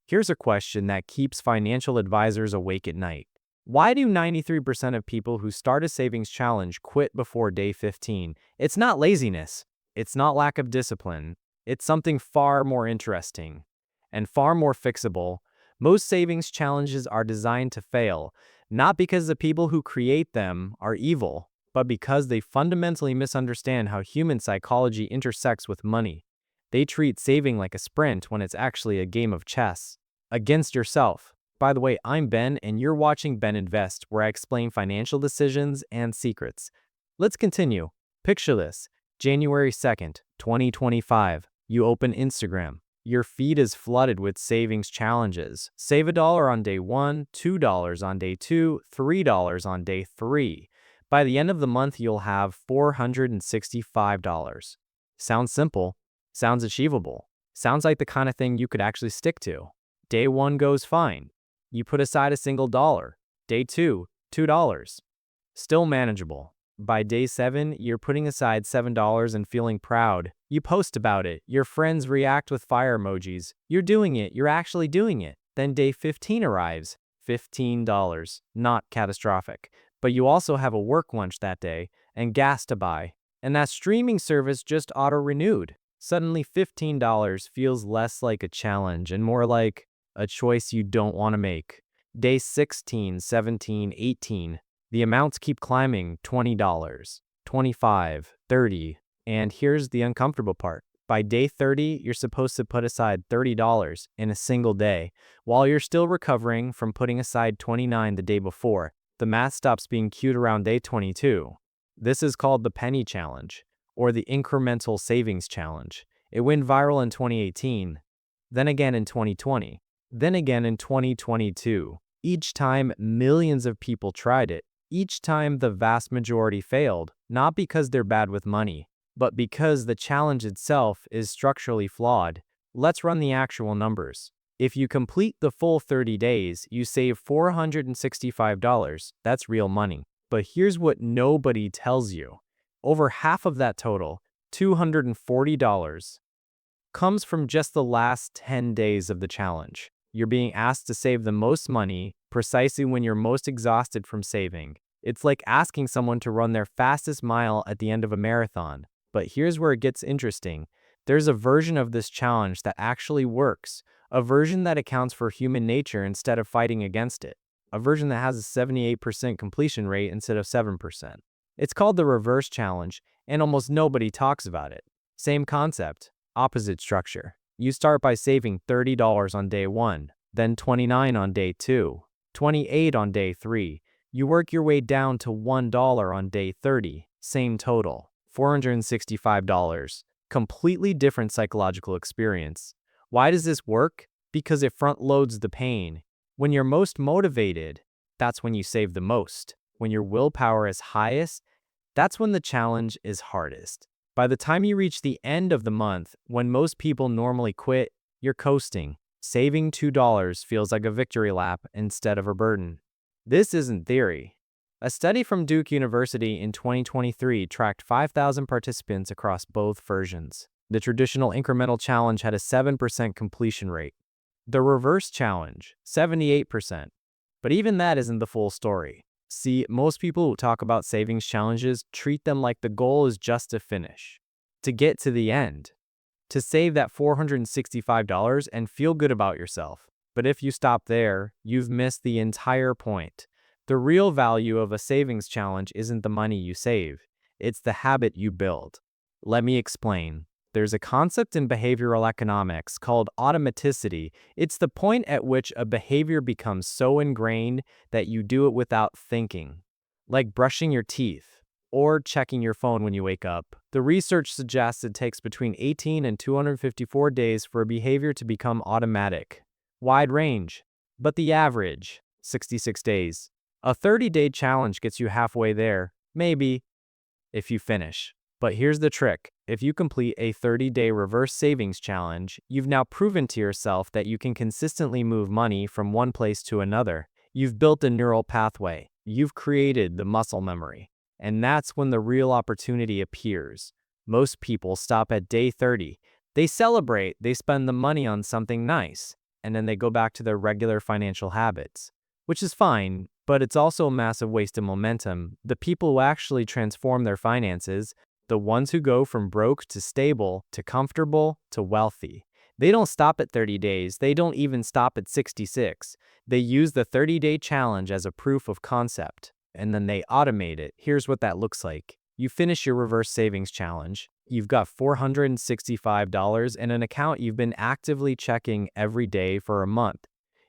Here's a question that keeps financial advisors awake at night. Why do 93% of people who start a savings challenge quit before day 15? It's not laziness. It's not lack of discipline. It's something far more interesting and far more fixable. Most savings challenges are designed to fail, not because the people who create them are evil, but because they fundamentally misunderstand how human psychology intersects with money. They treat saving like a sprint when it's actually a game of chess against yourself. By the way, I'm Ben, and you're watching Ben Invest, where I explain financial decisions and secrets. Let's continue. Picture this. January 2nd, 2025. You open Instagram. Your feed is flooded with savings challenges. Save $1 on day 1, $2 on day 2, $3 on day 3. By the end of the month, you'll have $465. Sounds simple. Sounds achievable. Sounds like the kind of thing you could actually stick to. Day 1 goes fine. You put aside a single dollar. Day 2, $2. Still manageable. By day 7, you're putting aside $7 and feeling proud. You post about it. Your friends react with fire emojis. You're doing it. You're actually doing it. Then day 15 arrives. $15. Not catastrophic. But you also have a work lunch that day and gas to buy. And that streaming service just auto-renewed. Suddenly $15 feels less like a challenge and more like a choice you don't want to make. Day 16, 17, 18. The amounts keep climbing. $20, $25, $30. And here's the uncomfortable part. By day 30, you're supposed to put aside $30 in a single day, while you're still recovering from putting aside $29 the day before. The math stops being cute around day 22. This is called the penny challenge, or the incremental savings challenge. It went viral in 2018, then again in 2020, then again in 2022. Each time, millions of people tried it. Each time, the vast majority failed, not because they're bad with money, but because the challenge itself is structurally flawed. Let's run the actual numbers. If you complete the full 30 days, you save $465. That's real money. But here's what nobody tells you. Over half of that total, $240, comes from just the last 10 days of the challenge. You're being asked to save the most money precisely when you're most exhausted from saving. It's like asking someone to run their fastest mile at the end of a marathon. But here's where it gets interesting. There's a version of this challenge that actually works, a version that accounts for human nature instead of fighting against it, a version that has a 78% completion rate instead of 7%. It's called the reverse challenge, and almost nobody talks about it. Same concept, opposite structure. You start by saving $30 on day 1, then $29 on day 2, $28 on day 3. You work your way down to $1 on day 30, same total, $465. Completely different psychological experience. Why does this work? Because it front loads the pain. When you're most motivated, that's when you save the most. When your willpower is highest, that's when the challenge is hardest. By the time you reach the end of the month, when most people normally quit, you're coasting. Saving $2 feels like a victory lap instead of a burden. This isn't theory. A study from Duke University in 2023 tracked 5,000 participants across both versions. The traditional incremental challenge had a 7% completion rate. The reverse challenge, 78%. But even that isn't the full story. See, most people who talk about savings challenges treat them like the goal is just to finish, to get to the end, to save that $465 and feel good about yourself. But if you stop there, you've missed the entire point. The real value of a savings challenge isn't the money you save, it's the habit you build. Let me explain. There's a concept in behavioral economics called automaticity. It's the point at which a behavior becomes so ingrained that you do it without thinking, like brushing your teeth or checking your phone when you wake up. The research suggests it takes between 18 and 254 days for a behavior to become automatic. Wide range, but the average, 66 days. A 30-day challenge gets you halfway there, maybe, if you finish. But here's the trick. If you complete a 30-day reverse savings challenge, you've now proven to yourself that you can consistently move money from one place to another. You've built a neural pathway. You've created the muscle memory. And that's when the real opportunity appears. Most people stop at day 30. They celebrate, they spend the money on something nice. and then they go back to their regular financial habits, which is fine, but it's also a massive waste of momentum. The people who actually transform their finances, the ones who go from broke to stable to comfortable to wealthy, they don't stop at 30 days. They don't even stop at 66. They use the 30-day challenge as a proof of concept, and then they automate it. Here's what that looks like. You finish your reverse savings challenge. You've got $465 in an account you've been actively checking every day for a month.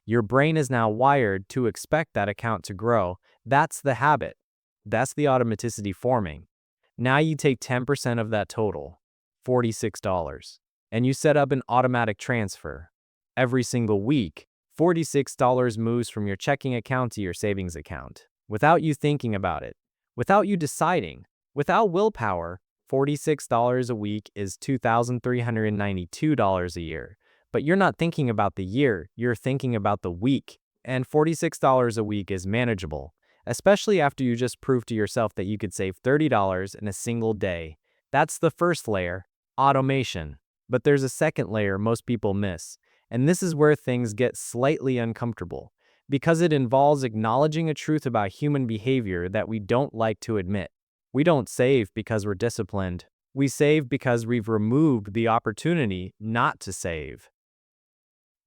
Your brain is now wired to expect that account to grow. That's the habit. That's the automaticity forming. Now you take 10% of that total, $46, and you set up an automatic transfer. Every single week, $46 moves from your checking account to your savings account, without you thinking about it, without you deciding, without willpower. $46 a week is $2,392 a year. But you're not thinking about the year, you're thinking about the week. And $46 a week is manageable, especially after you just proved to yourself that you could save $30 in a single day. That's the first layer, automation. But there's a second layer most people miss, and this is where things get slightly uncomfortable, because it involves acknowledging a truth about human behavior that we don't like to admit. We don't save because we're disciplined. We save because we've removed the opportunity not to save.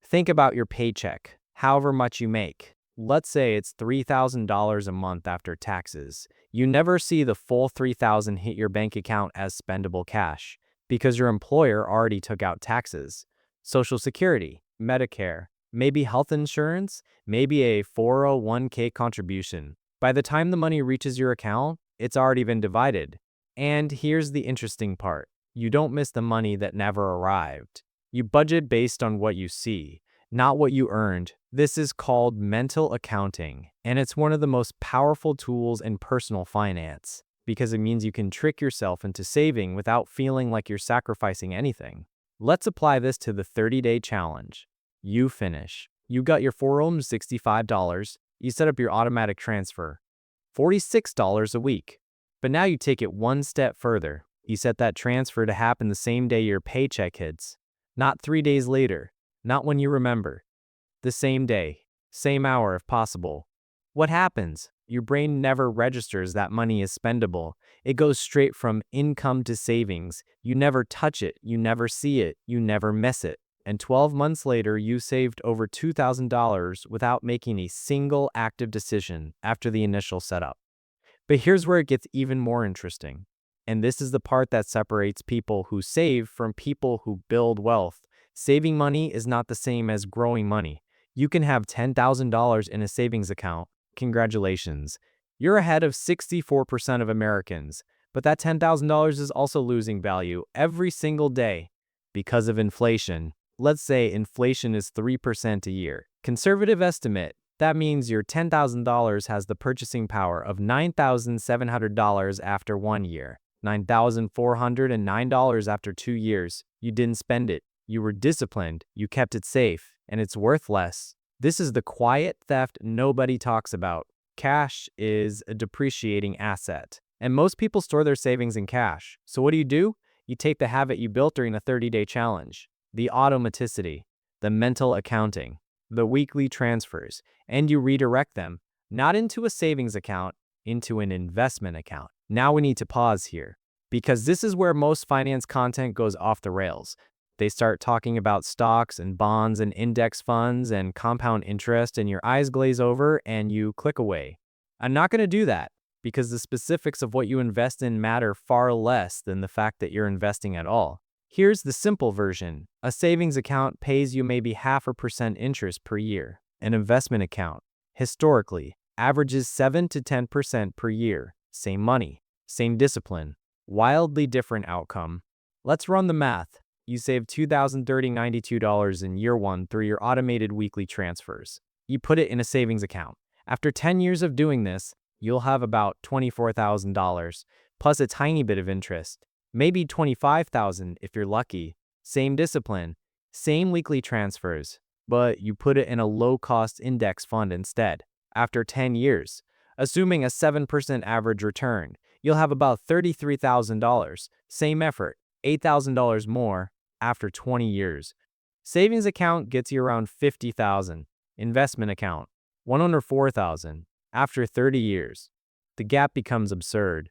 Think about your paycheck, however much you make. Let's say it's $3,000 a month after taxes. You never see the full $3,000 hit your bank account as spendable cash, because your employer already took out taxes, Social Security, Medicare, maybe health insurance, maybe a 401k contribution. By the time the money reaches your account, it's already been divided. And here's the interesting part. You don't miss the money that never arrived. You budget based on what you see, not what you earned. This is called mental accounting, and it's one of the most powerful tools in personal finance, because it means you can trick yourself into saving without feeling like you're sacrificing anything. Let's apply this to the 30-day challenge. You finish. You got your $465. You set up your automatic transfer. $46 a week. But now you take it one step further. You set that transfer to happen the same day your paycheck hits. Not 3 days later. Not when you remember. The same day. Same hour if possible. What happens? Your brain never registers that money is spendable. It goes straight from income to savings. You never touch it. You never see it. You never miss it. And 12 months later, you saved over $2,000 without making a single active decision after the initial setup. But here's where it gets even more interesting. And this is the part that separates people who save from people who build wealth. Saving money is not the same as growing money. You can have $10,000 in a savings account. Congratulations. You're ahead of 64% of Americans. But that $10,000 is also losing value every single day because of inflation. Let's say inflation is 3% a year. Conservative estimate, that means your $10,000 has the purchasing power of $9,700 after 1 year, $9,409 after 2 years. You didn't spend it. You were disciplined. You kept it safe, and it's worth less. This is the quiet theft nobody talks about. Cash is a depreciating asset, and most people store their savings in cash. So what do? You take the habit you built during the 30-day challenge, the automaticity, the mental accounting, the weekly transfers, and you redirect them, not into a savings account, into an investment account. Now we need to pause here, because this is where most finance content goes off the rails. They start talking about stocks and bonds and index funds and compound interest, and your eyes glaze over and you click away. I'm not going to do that, because the specifics of what you invest in matter far less than the fact that you're investing at all. Here's the simple version. A savings account pays you maybe 0.5% interest per year. An investment account, historically, averages 7 to 10% per year. Same money, same discipline, wildly different outcome. Let's run the math. You save $2,092 in year 1 through your automated weekly transfers. You put it in a savings account. After 10 years of doing this, you'll have about $24,000, plus a tiny bit of interest. Maybe $25,000 if you're lucky. Same discipline, same weekly transfers, but you put it in a low-cost index fund instead. After 10 years, assuming a 7% average return, you'll have about $33,000. Same effort, $8,000 more after 20 years. Savings account gets you around 50,000. Investment account, 104,000. After 30 years, the gap becomes absurd.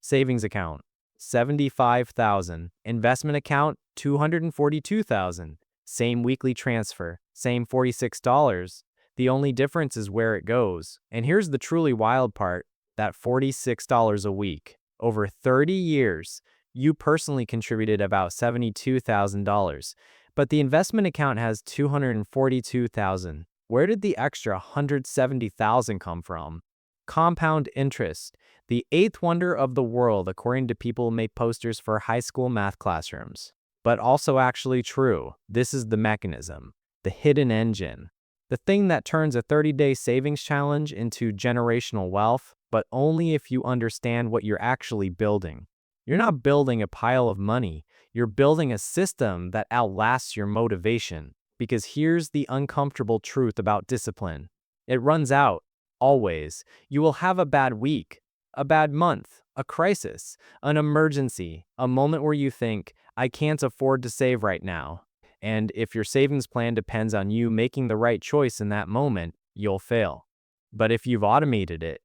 Savings account, 75,000. Investment account, 242,000. Same weekly transfer, same $46. The only difference is where it goes. And here's the truly wild part, that $46 a week. Over 30 years, you personally contributed about $72,000, but the investment account has $242,000. Where did the extra $170,000 come from? Compound interest, the eighth wonder of the world according to people who make posters for high school math classrooms. But also actually true. This is the mechanism, the hidden engine, the thing that turns a 30-day savings challenge into generational wealth, but only if you understand what you're actually building. You're not building a pile of money, you're building a system that outlasts your motivation. Because here's the uncomfortable truth about discipline. It runs out, always. You will have a bad week, a bad month, a crisis, an emergency, a moment where you think, I can't afford to save right now. And if your savings plan depends on you making the right choice in that moment, you'll fail. But if you've automated it,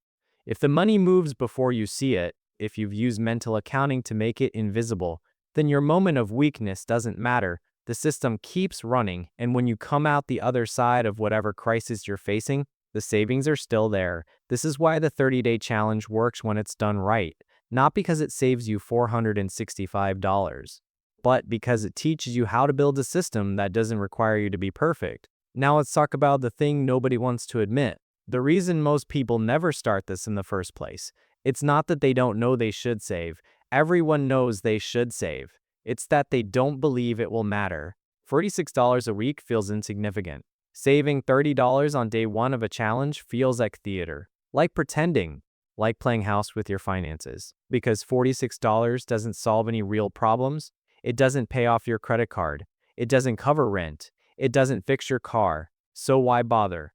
if the money moves before you see it, if you've used mental accounting to make it invisible, then your moment of weakness doesn't matter. The system keeps running, and when you come out the other side of whatever crisis you're facing, the savings are still there. This is why the 30-day challenge works when it's done right, not because it saves you $465, but because it teaches you how to build a system that doesn't require you to be perfect. Now let's talk about the thing nobody wants to admit. The reason most people never start this in the first place. It's not that they don't know they should save. Everyone knows they should save. It's that they don't believe it will matter. $46 a week feels insignificant. Saving $30 on day one of a challenge feels like theater, like pretending, like playing house with your finances. Because $46 doesn't solve any real problems. It doesn't pay off your credit card. It doesn't cover rent. It doesn't fix your car. So why bother?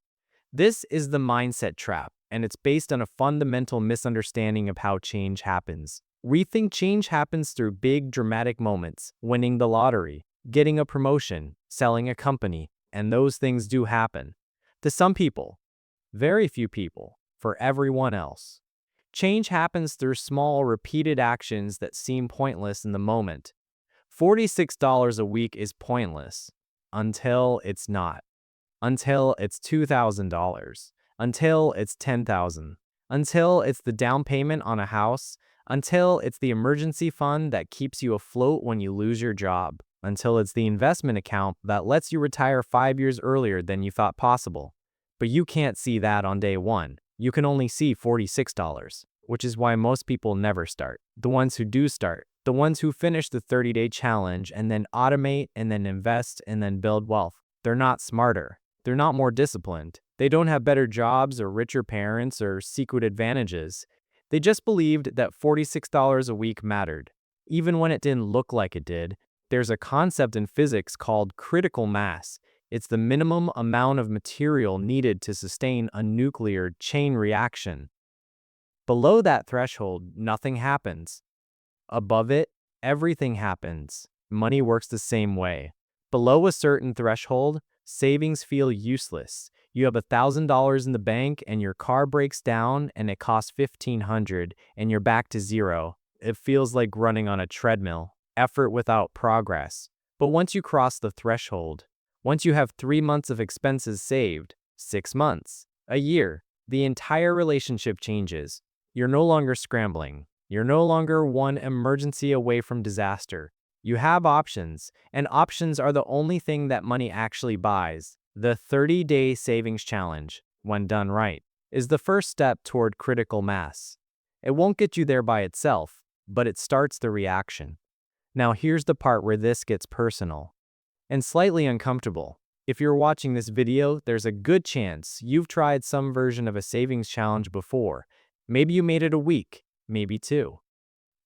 This is the mindset trap, and it's based on a fundamental misunderstanding of how change happens. We think change happens through big, dramatic moments, winning the lottery, getting a promotion, selling a company, and those things do happen. To some people, very few people, for everyone else. Change happens through small, repeated actions that seem pointless in the moment. $46 a week is pointless until it's not. Until it's $2,000. Until it's $10,000. Until it's the down payment on a house. Until it's the emergency fund that keeps you afloat when you lose your job. Until it's the investment account that lets you retire 5 years earlier than you thought possible. But you can't see that on day one. You can only see $46, which is why most people never start. The ones who do start, the ones who finish the 30-day challenge and then automate and then invest and then build wealth, they're not smarter. They're not more disciplined. They don't have better jobs or richer parents or secret advantages. They just believed that $46 a week mattered, even when it didn't look like it did. There's a concept in physics called critical mass. It's the minimum amount of material needed to sustain a nuclear chain reaction. Below that threshold, nothing happens. Above it, everything happens. Money works the same way. Below a certain threshold, savings feel useless. You have $1,000 in the bank and your car breaks down and it costs $1,500 and you're back to zero. It feels like running on a treadmill, effort without progress. But once you cross the threshold, once you have 3 months of expenses saved, 6 months, a year, the entire relationship changes. You're no longer scrambling. You're no longer one emergency away from disaster. You have options, and options are the only thing that money actually buys. The 30-day savings challenge, when done right, is the first step toward critical mass. It won't get you there by itself, but it starts the reaction. Now here's the part where this gets personal and slightly uncomfortable. If you're watching this video, there's a good chance you've tried some version of a savings challenge before. Maybe you made it a week, maybe 2.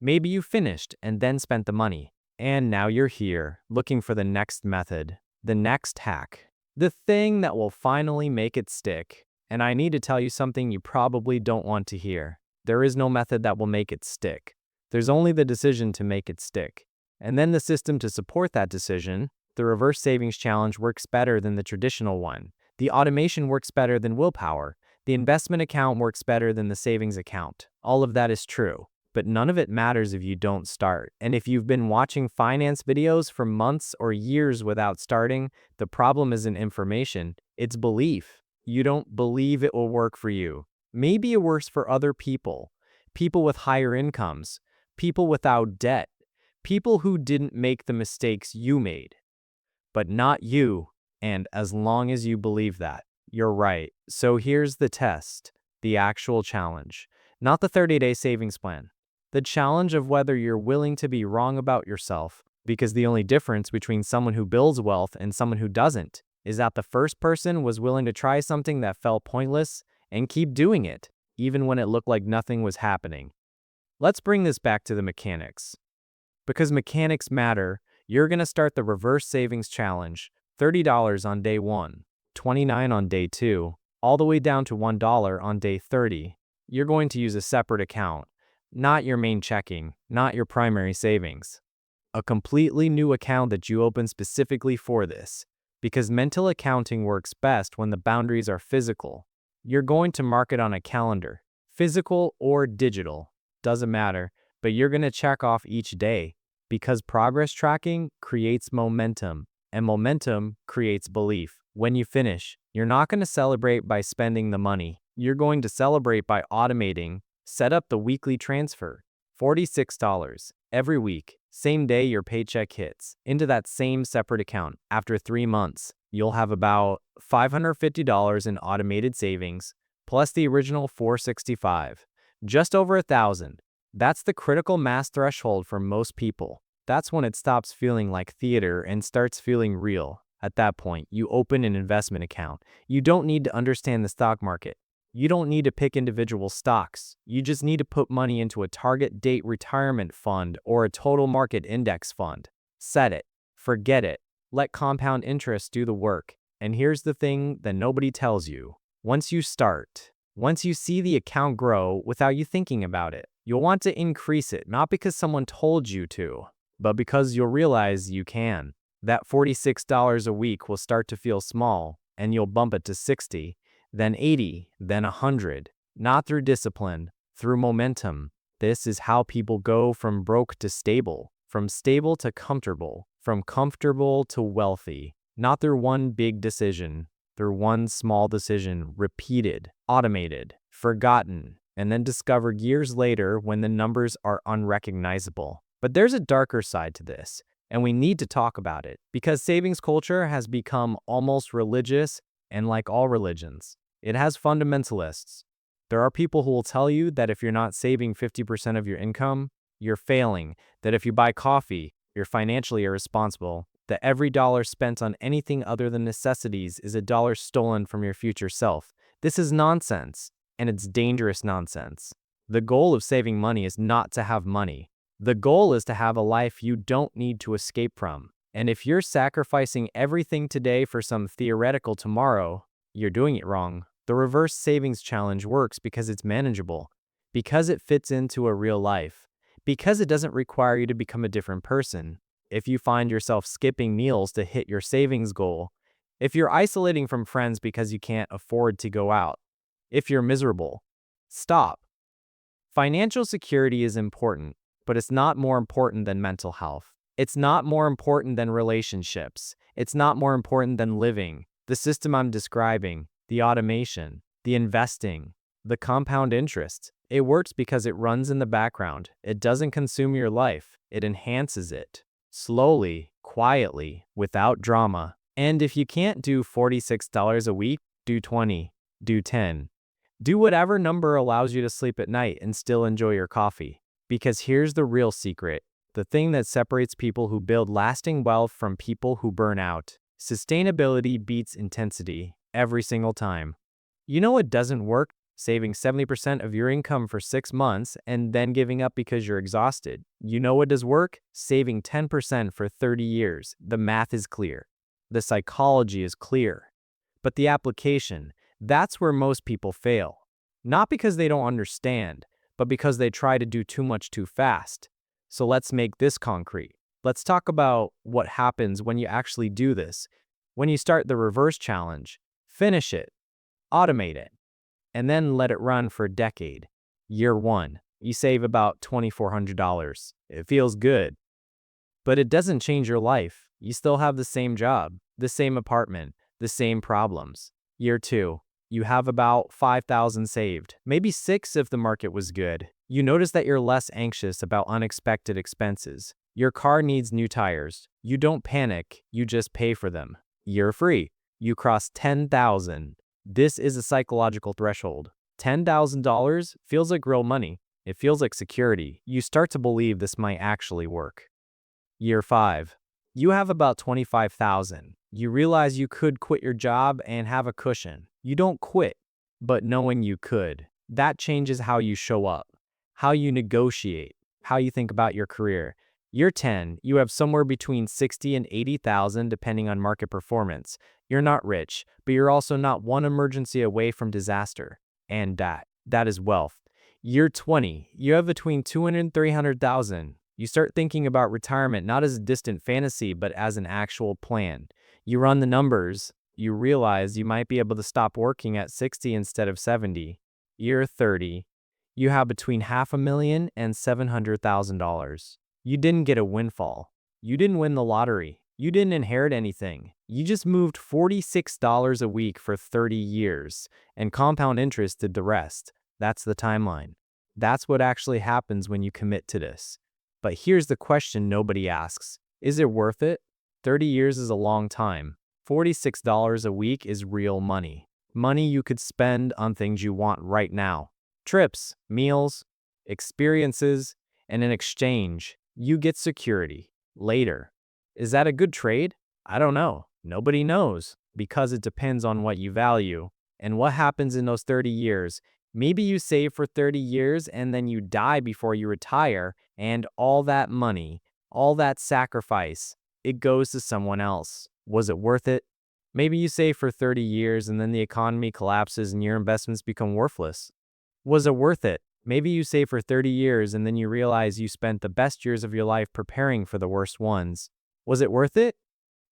Maybe you finished and then spent the money. And now you're here, looking for the next method, the next hack, the thing that will finally make it stick. And I need to tell you something you probably don't want to hear. There is no method that will make it stick. There's only the decision to make it stick. And then the system to support that decision, The reverse savings challenge works better than the traditional one. The automation works better than willpower. The investment account works better than the savings account. All of that is true, but none of it matters if you don't start. And if you've been watching finance videos for months or years without starting, the problem isn't information, it's belief. You don't believe it will work for you. Maybe it works for other people, people with higher incomes, people without debt, people who didn't make the mistakes you made, but not you. And as long as you believe that, you're right. So here's the test, the actual challenge, not the 30-day savings plan. The challenge of whether you're willing to be wrong about yourself, because the only difference between someone who builds wealth and someone who doesn't is that the first person was willing to try something that felt pointless and keep doing it, even when it looked like nothing was happening. Let's bring this back to the mechanics. Because mechanics matter, you're going to start the reverse savings challenge, $30 on day 1, $29 on day 2, all the way down to $1 on day 30. You're going to use a separate account, not your main checking, not your primary savings. A completely new account that you open specifically for this, because mental accounting works best when the boundaries are physical. You're going to mark it on a calendar, physical or digital, doesn't matter, but you're going to check off each day, because progress tracking creates momentum, and momentum creates belief. When you finish, you're not going to celebrate by spending the money. You're going to celebrate by automating. Set up the weekly transfer, $46 every week, same day your paycheck hits, into that same separate account. After 3 months, you'll have about $550 in automated savings, plus the original $465, just over $1,000. That's the critical mass threshold for most people. That's when it stops feeling like theater and starts feeling real. At that point, you open an investment account. You don't need to understand the stock market. You don't need to pick individual stocks. You just need to put money into a target date retirement fund or a total market index fund. Set it. Forget it. Let compound interest do the work. And here's the thing that nobody tells you. Once you start, once you see the account grow without you thinking about it, you'll want to increase it, not because someone told you to, but because you'll realize you can. That $46 a week will start to feel small, and you'll bump it to $60. Then $80, then $100, not through discipline, through momentum. This is how people go from broke to stable, from stable to comfortable, from comfortable to wealthy, not through one big decision, through one small decision, repeated, automated, forgotten, and then discovered years later when the numbers are unrecognizable. But there's a darker side to this, and we need to talk about it, because savings culture has become almost religious, and like all religions, it has fundamentalists. There are people who will tell you that if you're not saving 50% of your income, you're failing, that if you buy coffee, you're financially irresponsible, that every dollar spent on anything other than necessities is a dollar stolen from your future self. This is nonsense, and it's dangerous nonsense. The goal of saving money is not to have money. The goal is to have a life you don't need to escape from. And if you're sacrificing everything today for some theoretical tomorrow, you're doing it wrong. The reverse savings challenge works because it's manageable, because it fits into a real life, because it doesn't require you to become a different person. If you find yourself skipping meals to hit your savings goal, if you're isolating from friends because you can't afford to go out, if you're miserable, stop. Financial security is important, but it's not more important than mental health. It's not more important than relationships. It's not more important than living. The system I'm describing, the automation, the investing, the compound interest, it works because it runs in the background. It doesn't consume your life. It enhances it. Slowly, quietly, without drama. And if you can't do $46 a week, do 20, do 10. Do whatever number allows you to sleep at night and still enjoy your coffee. Because here's the real secret. The thing that separates people who build lasting wealth from people who burn out. Sustainability beats intensity every single time. You know what doesn't work? Saving 70% of your income for 6 months and then giving up because you're exhausted. You know what does work? Saving 10% for 30 years. The math is clear. The psychology is clear. But the application, that's where most people fail. Not because they don't understand, but because they try to do too much too fast. So let's make this concrete. Let's talk about what happens when you actually do this. When you start the reverse challenge, finish it, automate it, and then let it run for a decade. Year 1, you save about $2,400. It feels good, but it doesn't change your life. You still have the same job, the same apartment, the same problems. Year 2, you have about 5,000 saved, maybe 6 if the market was good. You notice that you're less anxious about unexpected expenses. Your car needs new tires. You don't panic, you just pay for them. Year 3, you cross 10,000. This is a psychological threshold. $10,000 feels like real money. It feels like security. You start to believe this might actually work. Year 5, you have about 25,000. You realize you could quit your job and have a cushion. You don't quit, but knowing you could, that changes how you show up, how you negotiate, how you think about your career. Year 10, you have somewhere between 60 and 80,000 depending on market performance. You're not rich, but you're also not one emergency away from disaster. And that is wealth. Year 20, you have between 200 and 300,000. You start thinking about retirement not as a distant fantasy, but as an actual plan. You run the numbers. You realize you might be able to stop working at 60 instead of 70. Year 30, you have between $500,000 and $700,000. You didn't get a windfall. You didn't win the lottery. You didn't inherit anything. You just moved $46 a week for 30 years, and compound interest did the rest. That's the timeline. That's what actually happens when you commit to this. But here's the question nobody asks. Is it worth it? 30 years is a long time. $46 a week is real money. Money you could spend on things you want right now. Trips, meals, experiences, and in exchange, you get security later. Is that a good trade? I don't know. Nobody knows, because it depends on what you value and what happens in those 30 years. Maybe you save for 30 years and then you die before you retire, and all that money, all that sacrifice, it goes to someone else. Was it worth it? Maybe you save for 30 years and then the economy collapses and your investments become worthless. Was it worth it? Maybe you save for 30 years and then you realize you spent the best years of your life preparing for the worst ones. Was it worth it?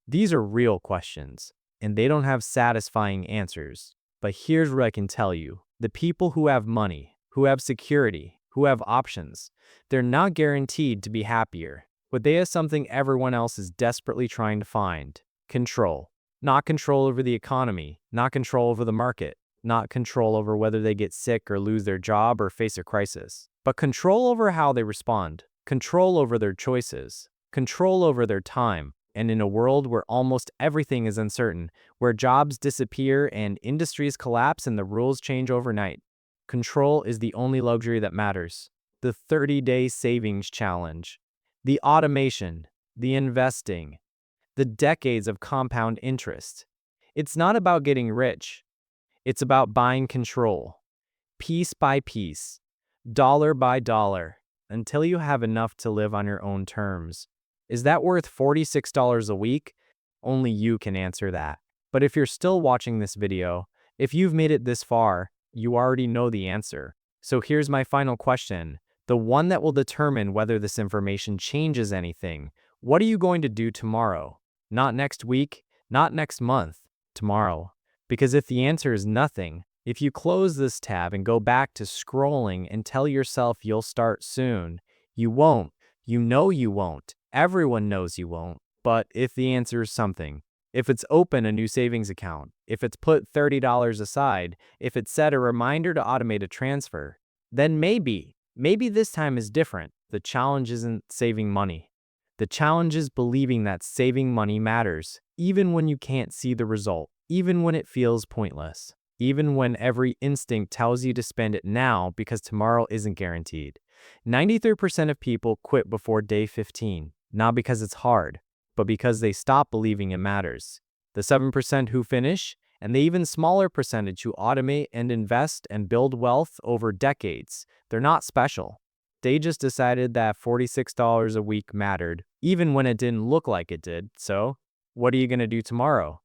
These are real questions, and they don't have satisfying answers. But here's what I can tell you. The people who have money, who have security, who have options, they're not guaranteed to be happier. But they have something everyone else is desperately trying to find. Control. Not control over the economy, not control over the market, not control over whether they get sick or lose their job or face a crisis, but control over how they respond, control over their choices, control over their time. And in a world where almost everything is uncertain, where jobs disappear and industries collapse and the rules change overnight, control is the only luxury that matters. The 30-day savings challenge, the automation, the investing, the decades of compound interest. It's not about getting rich. It's about buying control, piece by piece, dollar by dollar, until you have enough to live on your own terms. Is that worth $46 a week? Only you can answer that. But if you're still watching this video, if you've made it this far, you already know the answer. So here's my final question, the one that will determine whether this information changes anything. What are you going to do tomorrow? Not next week, not next month, tomorrow. Because if the answer is nothing, if you close this tab and go back to scrolling and tell yourself you'll start soon, you won't. You know you won't. Everyone knows you won't. But if the answer is something, if it's open a new savings account, if it's put $30 aside, if it's set a reminder to automate a transfer, then maybe this time is different. The challenge isn't saving money. The challenge is believing that saving money matters, even when you can't see the result, even when it feels pointless, even when every instinct tells you to spend it now because tomorrow isn't guaranteed. 93% of people quit before day 15, not because it's hard, but because they stop believing it matters. The 7% who finish, and the even smaller percentage who automate and invest and build wealth over decades, they're not special. They just decided that $46 a week mattered, even when it didn't look like it did. So, what are you going to do tomorrow?